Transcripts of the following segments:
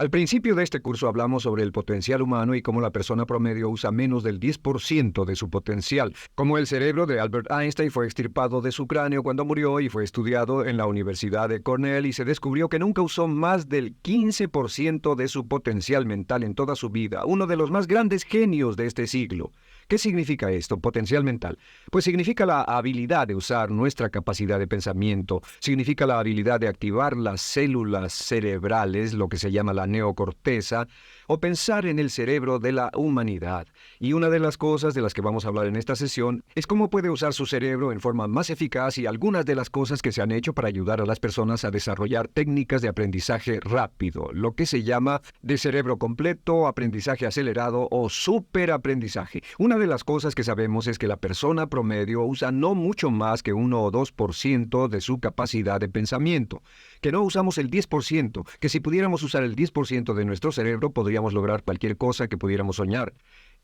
Al principio de este curso hablamos sobre el potencial humano y cómo la persona promedio usa menos del 10% de su potencial, cómo el cerebro de Albert Einstein fue extirpado de su cráneo cuando murió y fue estudiado en la Universidad de Cornell y se descubrió que nunca usó más del 15% de su potencial mental en toda su vida, uno de los más grandes genios de este siglo. ¿Qué significa esto, potencial mental? Pues significa la habilidad de usar nuestra capacidad de pensamiento, significa la habilidad de activar las células cerebrales, lo que se llama la neocorteza, o pensar en el cerebro de la humanidad. Y una de las cosas de las que vamos a hablar en esta sesión es cómo puede usar su cerebro en forma más eficaz y algunas de las cosas que se han hecho para ayudar a las personas a desarrollar técnicas de aprendizaje rápido, lo que se llama de cerebro completo, aprendizaje acelerado o superaprendizaje. Una de las cosas que sabemos es que la persona promedio usa no mucho más que 1 o 2% de su capacidad de pensamiento, que no usamos el 10%, que si pudiéramos usar el 10% de nuestro cerebro podríamos lograr cualquier cosa que pudiéramos soñar.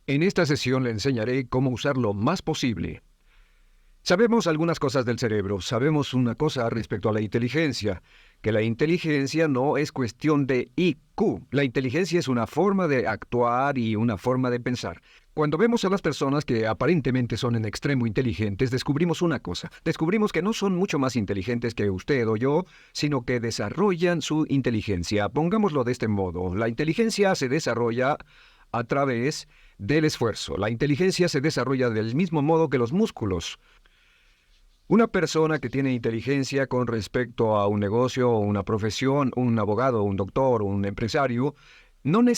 En esta sesión le enseñaré cómo usar lo más posible. Sabemos algunas cosas del cerebro. Sabemos una cosa respecto a la inteligencia, que la inteligencia no es cuestión de IQ. La inteligencia es una forma de actuar y una forma de pensar. Cuando vemos a las personas que aparentemente son en extremo inteligentes, descubrimos una cosa. Descubrimos que no son mucho más inteligentes que usted o yo, sino que desarrollan su inteligencia. Pongámoslo de este modo. La inteligencia se desarrolla a través del esfuerzo. La inteligencia se desarrolla del mismo modo que los músculos. Una persona que tiene inteligencia con respecto a un negocio o una profesión, un abogado, un doctor o un empresario, no es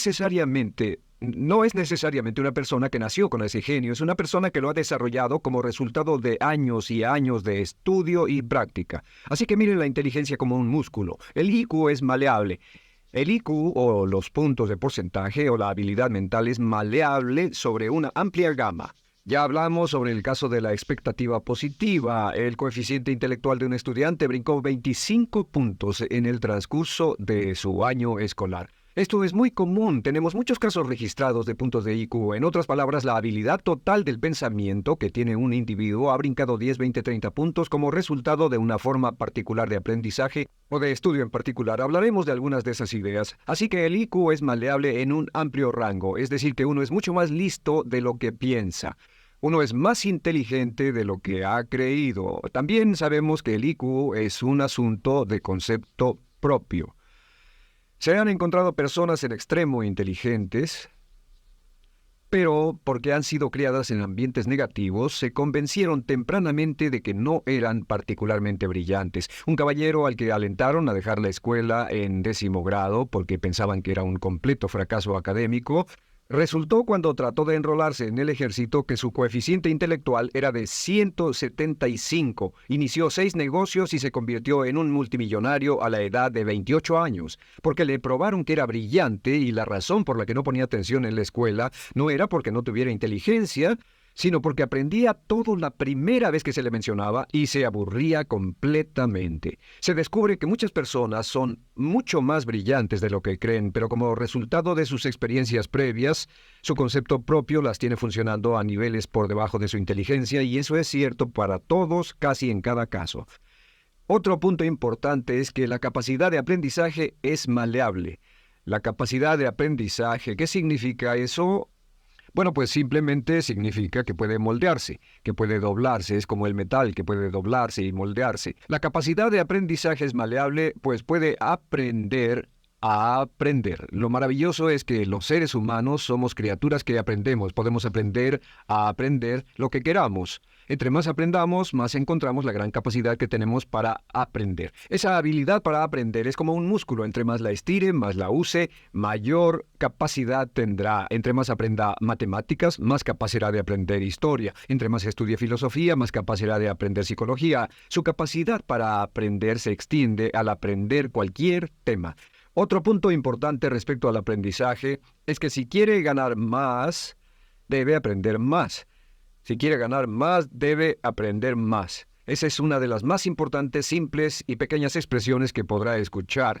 necesariamente una persona que nació con ese genio, es una persona que lo ha desarrollado como resultado de años y años de estudio y práctica. Así que miren la inteligencia como un músculo. El IQ es maleable. El IQ, o los puntos de porcentaje, o la habilidad mental es maleable sobre una amplia gama. Ya hablamos sobre el caso de la expectativa positiva. El coeficiente intelectual de un estudiante brincó 25 puntos en el transcurso de su año escolar. Esto es muy común, tenemos muchos casos registrados de puntos de IQ. En otras palabras, la habilidad total del pensamiento que tiene un individuo ha brincado 10, 20, 30 puntos como resultado de una forma particular de aprendizaje o de estudio en particular. Hablaremos de algunas de esas ideas. Así que el IQ es maleable en un amplio rango, es decir, que uno es mucho más listo de lo que piensa. Uno es más inteligente de lo que ha creído. También sabemos que el IQ es un asunto de concepto propio. Se han encontrado personas en extremo inteligentes, pero porque han sido criadas en ambientes negativos, se convencieron tempranamente de que no eran particularmente brillantes. Un caballero al que alentaron a dejar la escuela en 10º grado porque pensaban que era un completo fracaso académico, resultó cuando trató de enrolarse en el ejército que su coeficiente intelectual era de 175. Inició 6 negocios y se convirtió en un multimillonario a la edad de 28 años, porque le probaron que era brillante y la razón por la que no ponía atención en la escuela no era porque no tuviera inteligencia, sino porque aprendía todo la primera vez que se le mencionaba y se aburría completamente. Se descubre que muchas personas son mucho más brillantes de lo que creen, pero como resultado de sus experiencias previas, su concepto propio las tiene funcionando a niveles por debajo de su inteligencia, y eso es cierto para todos, casi en cada caso. Otro punto importante es que la capacidad de aprendizaje es maleable. La capacidad de aprendizaje, ¿qué significa eso? Bueno, pues simplemente significa que puede moldearse, que puede doblarse, es como el metal que puede doblarse y moldearse. La capacidad de aprendizaje es maleable, pues puede aprender a aprender. Lo maravilloso es que los seres humanos somos criaturas que aprendemos, podemos aprender a aprender lo que queramos. Entre más aprendamos, más encontramos la gran capacidad que tenemos para aprender. Esa habilidad para aprender es como un músculo. Entre más la estire, más la use, mayor capacidad tendrá. Entre más aprenda matemáticas, más capacidad de aprender historia. Entre más estudie filosofía, más capacidad de aprender psicología. Su capacidad para aprender se extiende al aprender cualquier tema. Otro punto importante respecto al aprendizaje es que si quiere ganar más, debe aprender más. Si quiere ganar más, debe aprender más. Esa es una de las más importantes, simples y pequeñas expresiones que podrá escuchar.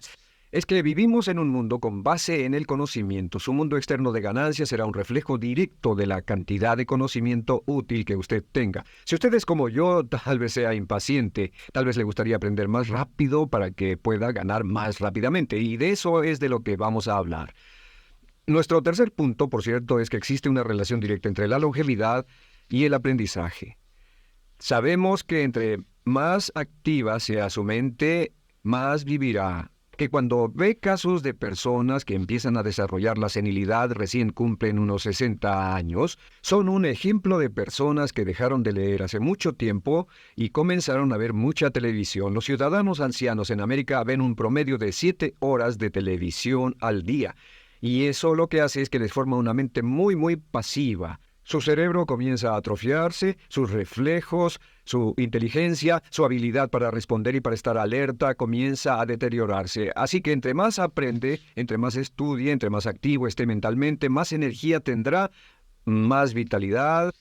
es que vivimos en un mundo con base en el conocimiento. Su mundo externo de ganancias será un reflejo directo de la cantidad de conocimiento útil que usted tenga. Si usted es como yo, tal vez sea impaciente, tal vez le gustaría aprender más rápido para que pueda ganar más rápidamente, y de eso es de lo que vamos a hablar. Nuestro tercer punto, por cierto, es que existe una relación directa entre la longevidad y el aprendizaje. Sabemos que entre más activa sea su mente, más vivirá. Que cuando ve casos de personas que empiezan a desarrollar la senilidad recién cumplen unos 60 años, son un ejemplo de personas que dejaron de leer hace mucho tiempo y comenzaron a ver mucha televisión. Los ciudadanos ancianos en América ven un promedio de 7 horas de televisión al día. Y eso lo que hace es que les forma una mente muy pasiva. Su cerebro comienza a atrofiarse, sus reflejos, su inteligencia, su habilidad para responder y para estar alerta comienza a deteriorarse. Así que entre más aprende, entre más estudie, entre más activo esté mentalmente, más energía tendrá, más vitalidad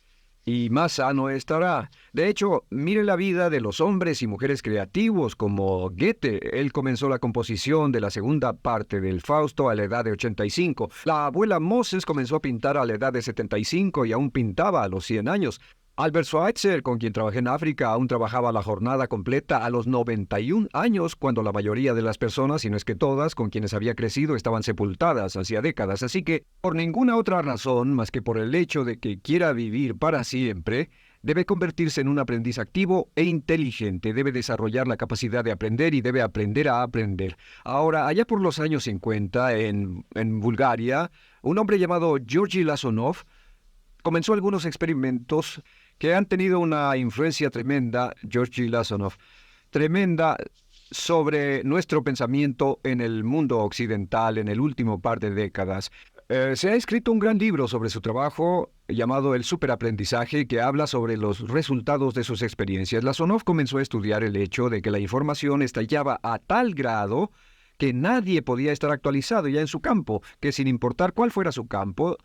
y más sano estará. De hecho, mire la vida de los hombres y mujeres creativos como Goethe. Él comenzó la composición de la segunda parte del Fausto a la edad de 85. La abuela Moses comenzó a pintar a la edad de 75 y aún pintaba a los 100 años. Albert Schweitzer, con quien trabajé en África, aún trabajaba la jornada completa a los 91 años, cuando la mayoría de las personas, si no es que todas, con quienes había crecido, estaban sepultadas hacía décadas. Así que, por ninguna otra razón más que por el hecho de que quiera vivir para siempre, debe convertirse en un aprendiz activo e inteligente, debe desarrollar la capacidad de aprender y debe aprender a aprender. Ahora, allá por los años 50, en Bulgaria, un hombre llamado Georgy Lasonov comenzó algunos experimentos que han tenido una influencia tremenda, Georgy Lasonov, tremenda sobre nuestro pensamiento en el mundo occidental en el último par de décadas. Se ha escrito un gran libro sobre su trabajo llamado El Superaprendizaje, que habla sobre los resultados de sus experiencias. Lasonov comenzó a estudiar el hecho de que la información estallaba a tal grado que nadie podía estar actualizado ya en su campo, que sin importar cuál fuera su campo,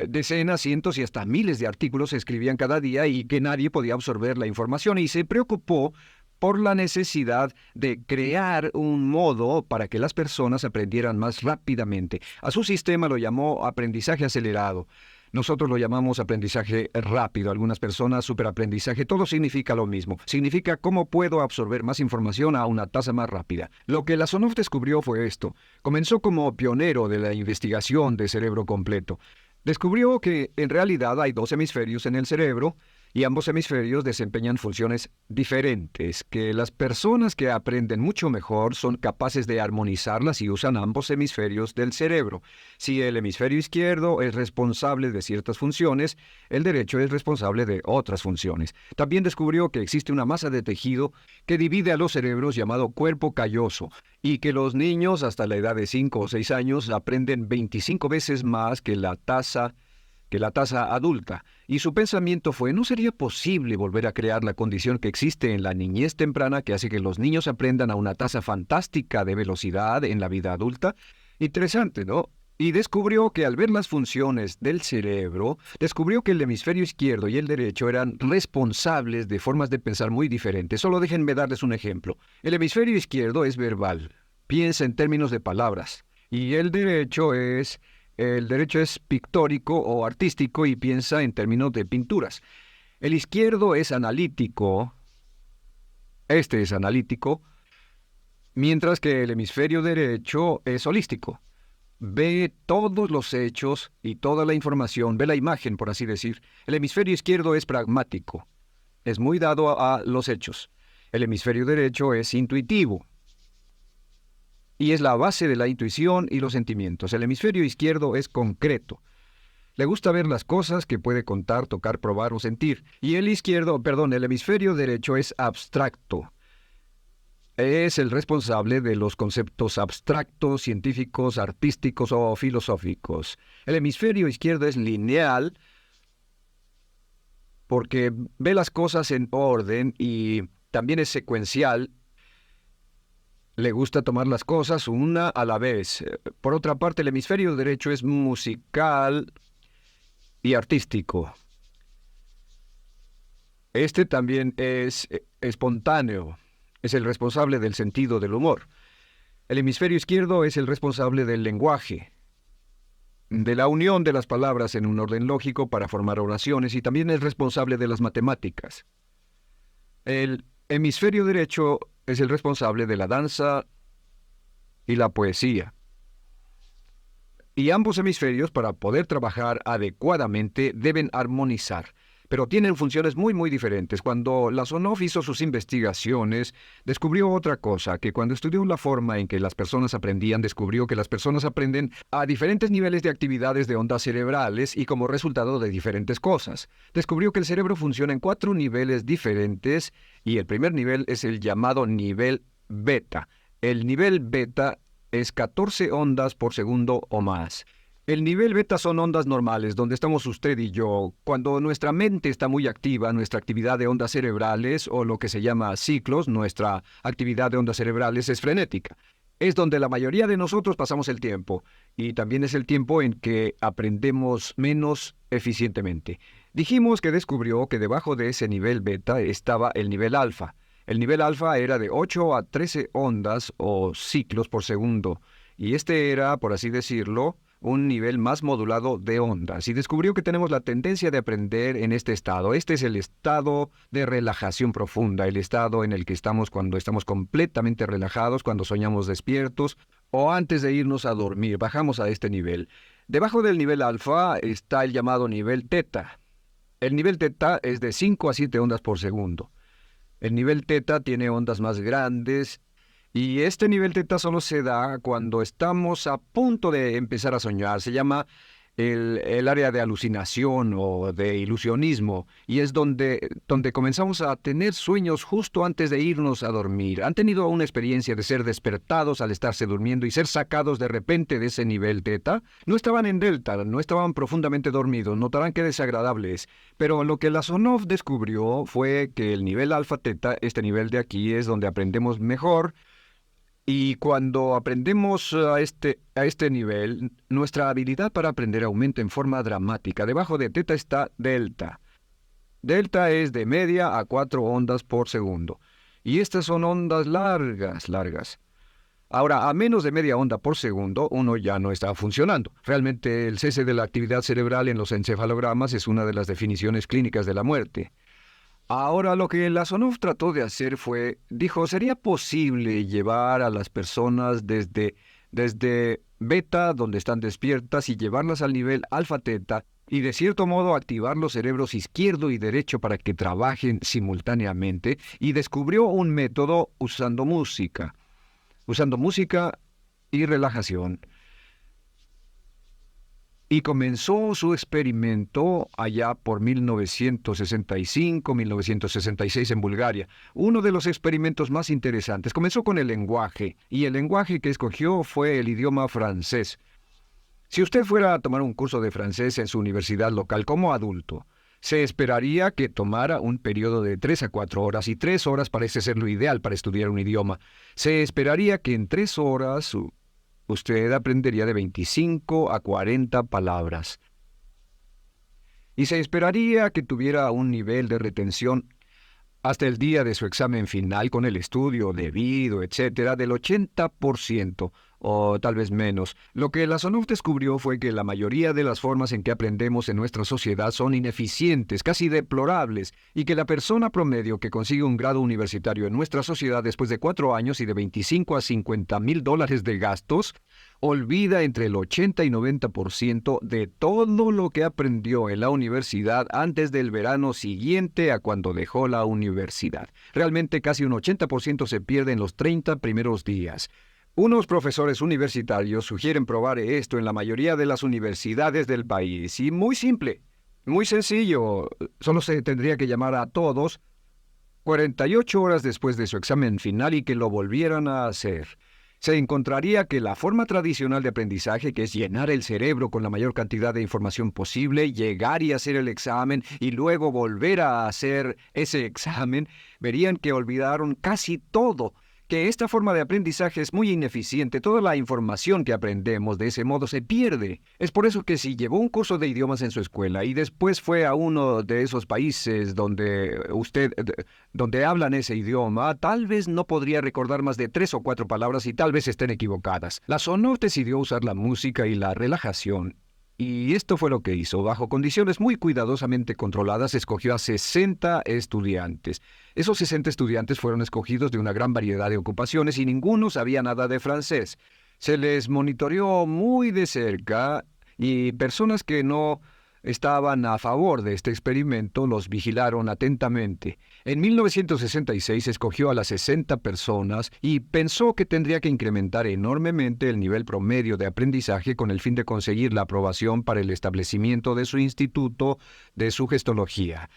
decenas, cientos y hasta miles de artículos se escribían cada día y que nadie podía absorber la información, y se preocupó por la necesidad de crear un modo para que las personas aprendieran más rápidamente. A su sistema lo llamó aprendizaje acelerado. Nosotros lo llamamos aprendizaje rápido. Algunas personas superaprendizaje. Todo significa lo mismo. Significa cómo puedo absorber más información a una tasa más rápida. Lo que Lasonov descubrió fue esto. Comenzó como pionero de la investigación de cerebro completo. Descubrió que en realidad hay dos hemisferios en el cerebro y ambos hemisferios desempeñan funciones diferentes, que las personas que aprenden mucho mejor son capaces de armonizarlas y usan ambos hemisferios del cerebro. Si el hemisferio izquierdo es responsable de ciertas funciones, el derecho es responsable de otras funciones. También descubrió que existe una masa de tejido que divide a los cerebros llamado cuerpo calloso, y que los niños hasta la edad de 5 o 6 años aprenden 25 veces más que la tasa adulta, y su pensamiento fue: ¿no sería posible volver a crear la condición que existe en la niñez temprana que hace que los niños aprendan a una tasa fantástica de velocidad en la vida adulta? Interesante, ¿no? Y descubrió que al ver las funciones del cerebro, descubrió que el hemisferio izquierdo y el derecho eran responsables de formas de pensar muy diferentes. Solo déjenme darles un ejemplo. El hemisferio izquierdo es verbal, piensa en términos de palabras, y el derecho es pictórico o artístico y piensa en términos de pinturas. El izquierdo es analítico, este es analítico, mientras que el hemisferio derecho es holístico. Ve todos los hechos y toda la información, ve la imagen, por así decir. El hemisferio izquierdo es pragmático, es muy dado a los hechos. El hemisferio derecho es intuitivo, y es la base de la intuición y los sentimientos. El hemisferio izquierdo es concreto. Le gusta ver las cosas que puede contar, tocar, probar o sentir. Y el hemisferio derecho es abstracto. Es el responsable de los conceptos abstractos, científicos, artísticos o filosóficos. El hemisferio izquierdo es lineal porque ve las cosas en orden y también es secuencial. Le gusta tomar las cosas una a la vez. Por otra parte, el hemisferio derecho es musical y artístico. Este también es espontáneo. Es el responsable del sentido del humor. El hemisferio izquierdo es el responsable del lenguaje, de la unión de las palabras en un orden lógico para formar oraciones y también es responsable de las matemáticas. El hemisferio derecho es el responsable de la danza y la poesía. Y ambos hemisferios, para poder trabajar adecuadamente, deben armonizar. Pero tienen funciones muy diferentes. Cuando Lasonov hizo sus investigaciones, descubrió otra cosa, que cuando estudió la forma en que las personas aprendían, descubrió que las personas aprenden a diferentes niveles de actividades de ondas cerebrales y como resultado de diferentes cosas. Descubrió que el cerebro funciona en 4 niveles diferentes y el primer nivel es el llamado nivel beta. El nivel beta es 14 ondas por segundo o más. El nivel beta son ondas normales, donde estamos usted y yo. Cuando nuestra mente está muy activa, nuestra actividad de ondas cerebrales, o lo que se llama ciclos, nuestra actividad de ondas cerebrales es frenética. Es donde la mayoría de nosotros pasamos el tiempo, y también es el tiempo en que aprendemos menos eficientemente. Dijimos que descubrió que debajo de ese nivel beta estaba el nivel alfa. El nivel alfa era de 8 a 13 ondas o ciclos por segundo, y este era, por así decirlo, un nivel más modulado de ondas y descubrió que tenemos la tendencia de aprender en este estado. Este es el estado de relajación profunda, el estado en el que estamos cuando estamos completamente relajados, cuando soñamos despiertos o antes de irnos a dormir. Bajamos a este nivel. Debajo del nivel alfa está el llamado nivel teta. El nivel teta es de 5 a 7 ondas por segundo. El nivel teta tiene ondas más grandes. Y este nivel teta solo se da cuando estamos a punto de empezar a soñar. Se llama el área de alucinación o de ilusionismo. Y es donde comenzamos a tener sueños justo antes de irnos a dormir. ¿Han tenido una experiencia de ser despertados al estarse durmiendo y ser sacados de repente de ese nivel teta? No estaban en delta, no estaban profundamente dormidos. Notarán qué desagradable es. Pero lo que Lasonov descubrió fue que el nivel alfa teta, este nivel de aquí, es donde aprendemos mejor. Y cuando aprendemos a este nivel, nuestra habilidad para aprender aumenta en forma dramática. Debajo de teta está delta. Delta es de media a 4 ondas por segundo. Y estas son ondas largas. Ahora, a menos de media onda por segundo, uno ya no está funcionando. Realmente el cese de la actividad cerebral en los encefalogramas es una de las definiciones clínicas de la muerte. Ahora lo que Lasonov trató de hacer dijo, ¿sería posible llevar a las personas desde beta, donde están despiertas, y llevarlas al nivel alfa-teta, y de cierto modo activar los cerebros izquierdo y derecho para que trabajen simultáneamente? Y descubrió un método usando música y relajación. Y comenzó su experimento allá por 1965, 1966 en Bulgaria. Uno de los experimentos más interesantes. Comenzó con el lenguaje, y el lenguaje que escogió fue el idioma francés. Si usted fuera a tomar un curso de francés en su universidad local como adulto, se esperaría que tomara un periodo de 3 a 4 horas, y 3 horas parece ser lo ideal para estudiar un idioma. Se esperaría que en 3 horas usted aprendería de 25 a 40 palabras. Y se esperaría que tuviera un nivel de retención hasta el día de su examen final con el estudio debido, etcétera, del 80% o tal vez menos. Lo que Lasonov descubrió fue que la mayoría de las formas en que aprendemos en nuestra sociedad son ineficientes, casi deplorables, y que la persona promedio que consigue un grado universitario en nuestra sociedad después de 4 años y de 25 a 50 mil dólares de gastos, olvida entre el 80 y 90% de todo lo que aprendió en la universidad antes del verano siguiente a cuando dejó la universidad. Realmente casi un 80% se pierde en los 30 primeros días. Unos profesores universitarios sugieren probar esto en la mayoría de las universidades del país. Y muy simple, muy sencillo. Solo se tendría que llamar a todos 48 horas después de su examen final y que lo volvieran a hacer. Se encontraría que la forma tradicional de aprendizaje, que es llenar el cerebro con la mayor cantidad de información posible, llegar y hacer el examen y luego volver a hacer ese examen, verían que olvidaron casi todo, que esta forma de aprendizaje es muy ineficiente. Toda la información que aprendemos de ese modo se pierde. Es por eso que si llevó un curso de idiomas en su escuela y después fue a uno de esos países donde hablan ese idioma, tal vez no podría recordar más de 3 o 4 palabras y tal vez estén equivocadas. La Sonov decidió usar la música y la relajación. Y esto fue lo que hizo. Bajo condiciones muy cuidadosamente controladas, escogió a 60 estudiantes. Esos 60 estudiantes fueron escogidos de una gran variedad de ocupaciones y ninguno sabía nada de francés. Se les monitoreó muy de cerca y personas que no estaban a favor de este experimento los vigilaron atentamente. En 1966 escogió a las 60 personas y pensó que tendría que incrementar enormemente el nivel promedio de aprendizaje con el fin de conseguir la aprobación para el establecimiento de su instituto de sugestología.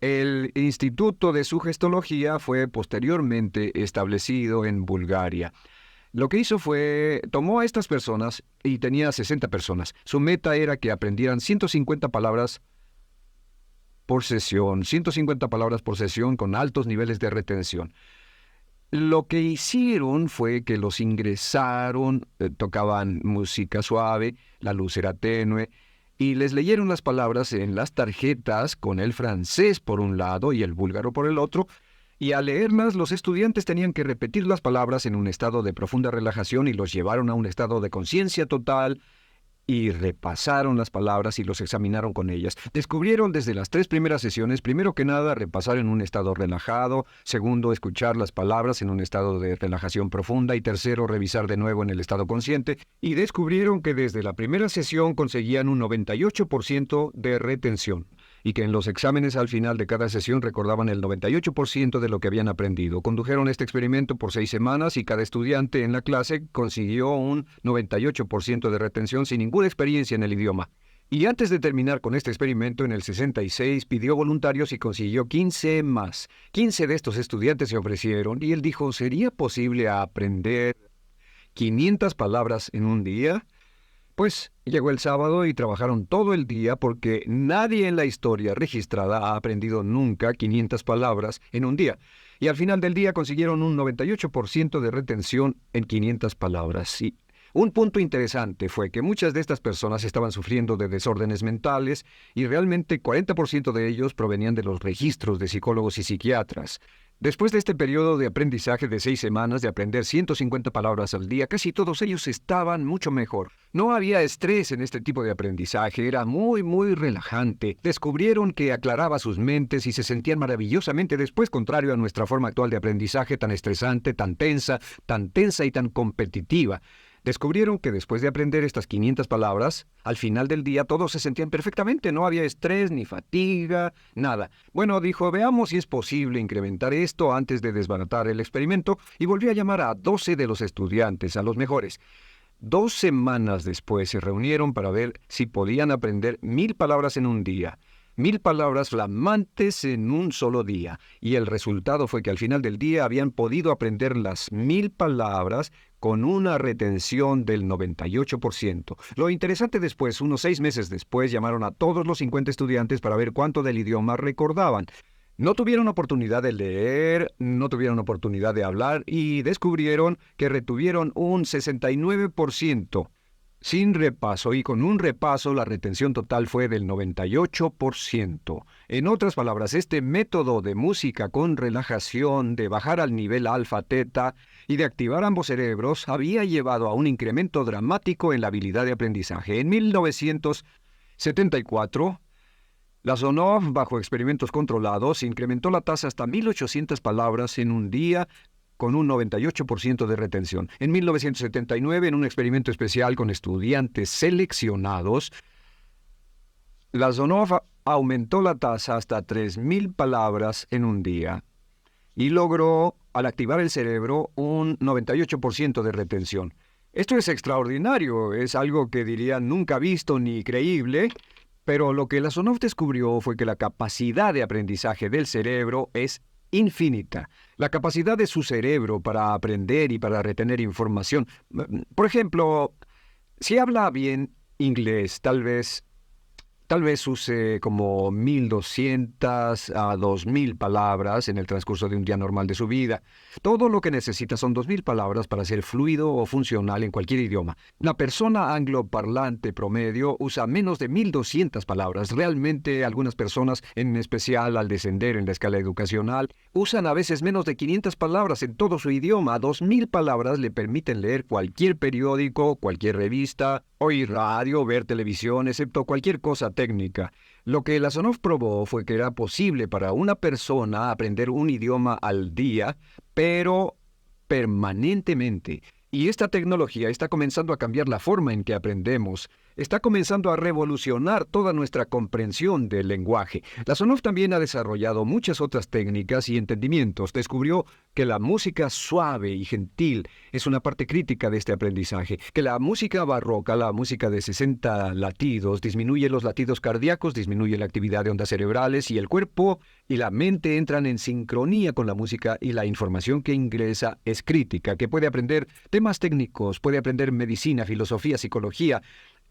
El Instituto de Sugestología fue posteriormente establecido en Bulgaria. Lo que hizo fue, tomó a estas personas y tenía 60 personas. Su meta era que aprendieran 150 palabras por sesión, 150 palabras por sesión con altos niveles de retención. Lo que hicieron fue que los ingresaron, tocaban música suave, la luz era tenue, y les leyeron las palabras en las tarjetas con el francés por un lado y el búlgaro por el otro, y al leerlas los estudiantes tenían que repetir las palabras en un estado de profunda relajación y los llevaron a un estado de conciencia total y repasaron las palabras y los examinaron con ellas. Descubrieron desde las 3 primeras sesiones, primero que nada, repasar en un estado relajado, segundo, escuchar las palabras en un estado de relajación profunda y tercero, revisar de nuevo en el estado consciente, y descubrieron que desde la primera sesión conseguían un 98% de retención y que en los exámenes al final de cada sesión recordaban el 98% de lo que habían aprendido. Condujeron este experimento por 6 semanas y cada estudiante en la clase consiguió un 98% de retención sin ninguna experiencia en el idioma. Y antes de terminar con este experimento, en el 66 pidió voluntarios y consiguió 15 más. 15 de estos estudiantes se ofrecieron y él dijo, ¿sería posible aprender 500 palabras en un día? Pues llegó el sábado y trabajaron todo el día porque nadie en la historia registrada ha aprendido nunca 500 palabras en un día. Y al final del día consiguieron un 98% de retención en 500 palabras. Y un punto interesante fue que muchas de estas personas estaban sufriendo de desórdenes mentales y realmente 40% de ellos provenían de los registros de psicólogos y psiquiatras. Después de este periodo de aprendizaje de 6 semanas de aprender 150 palabras al día, casi todos ellos estaban mucho mejor. No había estrés en este tipo de aprendizaje, era muy relajante. Descubrieron que aclaraba sus mentes y se sentían maravillosamente después, contrario a nuestra forma actual de aprendizaje tan estresante, tan tensa y tan competitiva. Descubrieron que después de aprender estas 500 palabras, al final del día todos se sentían perfectamente, no había estrés ni fatiga, nada. Bueno, dijo, veamos si es posible incrementar esto antes de desbaratar el experimento, y volvió a llamar a 12 de los estudiantes, a los mejores. 2 semanas después se reunieron para ver si podían aprender 1000 palabras en un día. 1000 palabras flamantes en un solo día. Y el resultado fue que al final del día habían podido aprender las 1000 palabras con una retención del 98%. Lo interesante después, unos 6 meses después, llamaron a todos los 50 estudiantes para ver cuánto del idioma recordaban. No tuvieron oportunidad de leer, no tuvieron oportunidad de hablar y descubrieron que retuvieron un 69%. Sin repaso y con un repaso la retención total fue del 98%. En otras palabras, este método de música con relajación, de bajar al nivel alfa-teta y de activar ambos cerebros había llevado a un incremento dramático en la habilidad de aprendizaje. En 1974, la Sonov, bajo experimentos controlados, incrementó la tasa hasta 1800 palabras en un día con un 98% de retención. En 1979, en un experimento especial con estudiantes seleccionados, la Sonov aumentó la tasa hasta 3000 palabras en un día y logró, al activar el cerebro, un 98% de retención. Esto es extraordinario, es algo que dirían nunca visto ni creíble, pero lo que la Sonov descubrió fue que la capacidad de aprendizaje del cerebro es infinita. La capacidad de su cerebro para aprender y para retener información. Por ejemplo, si habla bien inglés, tal vez Tal vez use como 1.200 a 2.000 palabras en el transcurso de un día normal de su vida. Todo lo que necesita son 2.000 palabras para ser fluido o funcional en cualquier idioma. La persona angloparlante promedio usa menos de 1.200 palabras. Realmente algunas personas, en especial al descender en la escala educacional, usan a veces menos de 500 palabras en todo su idioma. 2.000 palabras le permiten leer cualquier periódico, cualquier revista, oír radio, ver televisión, excepto cualquier cosa técnica. Lo que Lasonov probó fue que era posible para una persona aprender un idioma al día, pero permanentemente. Y esta tecnología está comenzando a cambiar la forma en que aprendemos. Está comenzando a revolucionar toda nuestra comprensión del lenguaje. Lasonov también ha desarrollado muchas otras técnicas y entendimientos. Descubrió que la música suave y gentil es una parte crítica de este aprendizaje, que la música barroca, la música de 60 latidos, disminuye los latidos cardíacos, disminuye la actividad de ondas cerebrales y el cuerpo y la mente entran en sincronía con la música y la información que ingresa es crítica, que puede aprender temas técnicos, puede aprender medicina, filosofía, psicología.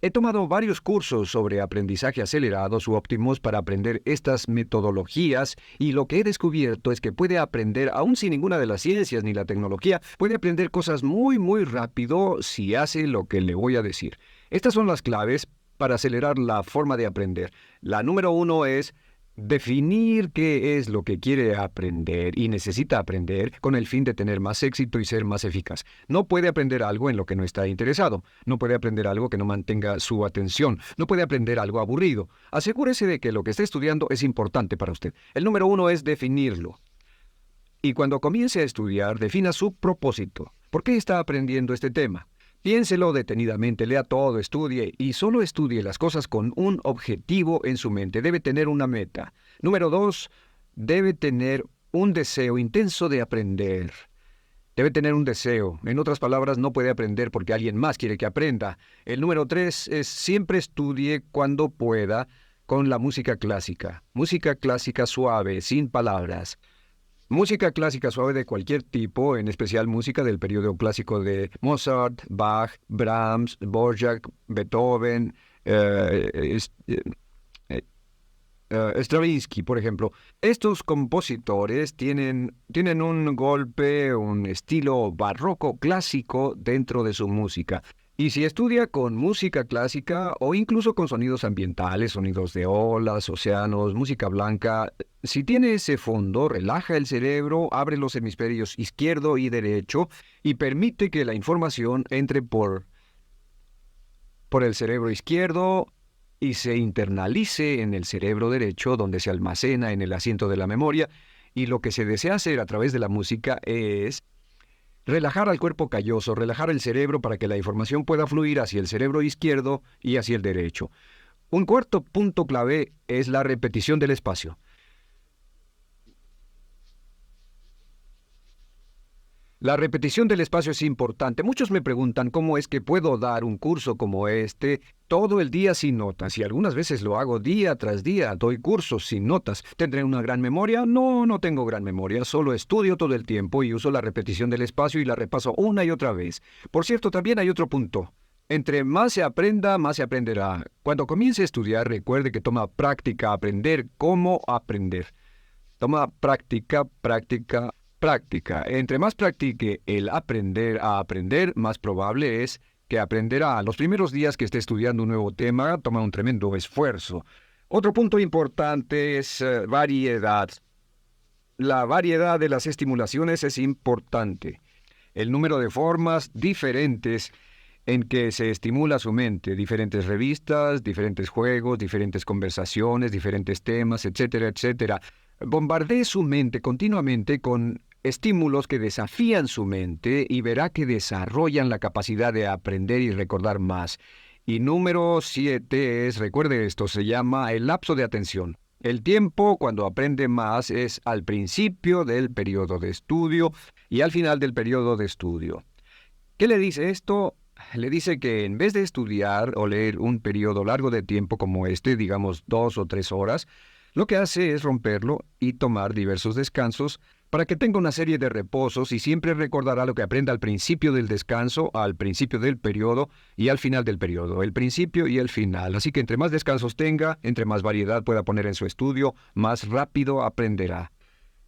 He tomado varios cursos sobre aprendizaje acelerado u óptimos para aprender estas metodologías y lo que he descubierto es que puede aprender, aún sin ninguna de las ciencias ni la tecnología, puede aprender cosas muy rápido si hace lo que le voy a decir. Estas son las claves para acelerar la forma de aprender. La número 1 es definir qué es lo que quiere aprender y necesita aprender con el fin de tener más éxito y ser más eficaz. No puede aprender algo en lo que no está interesado. No puede aprender algo que no mantenga su atención. No puede aprender algo aburrido. Asegúrese de que lo que está estudiando es importante para usted. El número 1 es definirlo. Y cuando comience a estudiar, defina su propósito. ¿Por qué está aprendiendo este tema? Piénselo detenidamente, lea todo, estudie y solo estudie las cosas con un objetivo en su mente. Debe tener una meta. Número 2, debe tener un deseo intenso de aprender. Debe tener un deseo. En otras palabras, no puede aprender porque alguien más quiere que aprenda. El número 3 es siempre estudie cuando pueda con la música clásica. Música clásica suave, sin palabras. Música clásica suave de cualquier tipo, en especial música del periodo clásico de Mozart, Bach, Brahms, Dvorak, Beethoven, Stravinsky, por ejemplo. Estos compositores tienen un golpe, un estilo barroco clásico dentro de su música. Y si estudia con música clásica o incluso con sonidos ambientales, sonidos de olas, océanos, música blanca, si tiene ese fondo, relaja el cerebro, abre los hemisferios izquierdo y derecho y permite que la información entre por el cerebro izquierdo y se internalice en el cerebro derecho, donde se almacena en el asiento de la memoria. Y lo que se desea hacer a través de la música es relajar al cuerpo calloso, relajar el cerebro para que la información pueda fluir hacia el cerebro izquierdo y hacia el derecho. Un cuarto punto clave es la repetición del espacio. La repetición del espacio es importante. Muchos me preguntan cómo es que puedo dar un curso como este todo el día sin notas. Y algunas veces lo hago día tras día. Doy cursos sin notas. ¿Tendré una gran memoria? No, no tengo gran memoria. Solo estudio todo el tiempo y uso la repetición del espacio y la repaso una y otra vez. Por cierto, también hay otro punto. Entre más se aprenda, más se aprenderá. Cuando comience a estudiar, recuerde que toma práctica aprender cómo aprender. Toma práctica. Entre más practique el aprender a aprender, más probable es que aprenderá. Los primeros días que esté estudiando un nuevo tema, toma un tremendo esfuerzo. Otro punto importante es variedad. La variedad de las estimulaciones es importante. El número de formas diferentes en que se estimula su mente, diferentes revistas, diferentes juegos, diferentes conversaciones, diferentes temas, etcétera, etcétera. Bombardee su mente continuamente con estímulos que desafían su mente y verá que desarrollan la capacidad de aprender y recordar más. Y número 7 es, recuerde esto, se llama el lapso de atención. El tiempo cuando aprende más es al principio del periodo de estudio y al final del periodo de estudio. ¿Qué le dice esto? Le dice que en vez de estudiar o leer un periodo largo de tiempo como este, digamos 2 o 3 horas, lo que hace es romperlo y tomar diversos descansos para que tenga una serie de reposos y siempre recordará lo que aprenda al principio del descanso, al principio del periodo y al final del periodo, el principio y el final. Así que entre más descansos tenga, entre más variedad pueda poner en su estudio, más rápido aprenderá.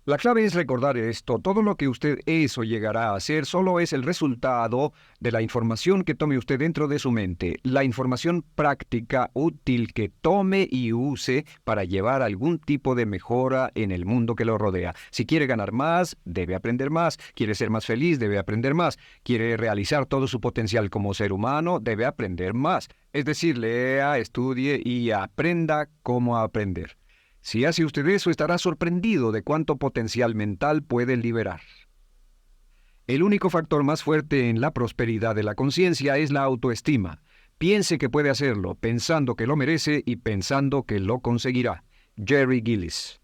La clave es recordar esto: todo lo que usted es o llegará a hacer solo es el resultado de la información que tome usted dentro de su mente, la información práctica, útil que tome y use para llevar algún tipo de mejora en el mundo que lo rodea. Si quiere ganar más, debe aprender más. Quiere ser más feliz, debe aprender más. Quiere realizar todo su potencial como ser humano, debe aprender más. Es decir, lea, estudie y aprenda cómo aprender. Si hace usted eso, estará sorprendido de cuánto potencial mental puede liberar. El único factor más fuerte en la prosperidad de la conciencia es la autoestima. Piense que puede hacerlo, pensando que lo merece y pensando que lo conseguirá. Jerry Gillis.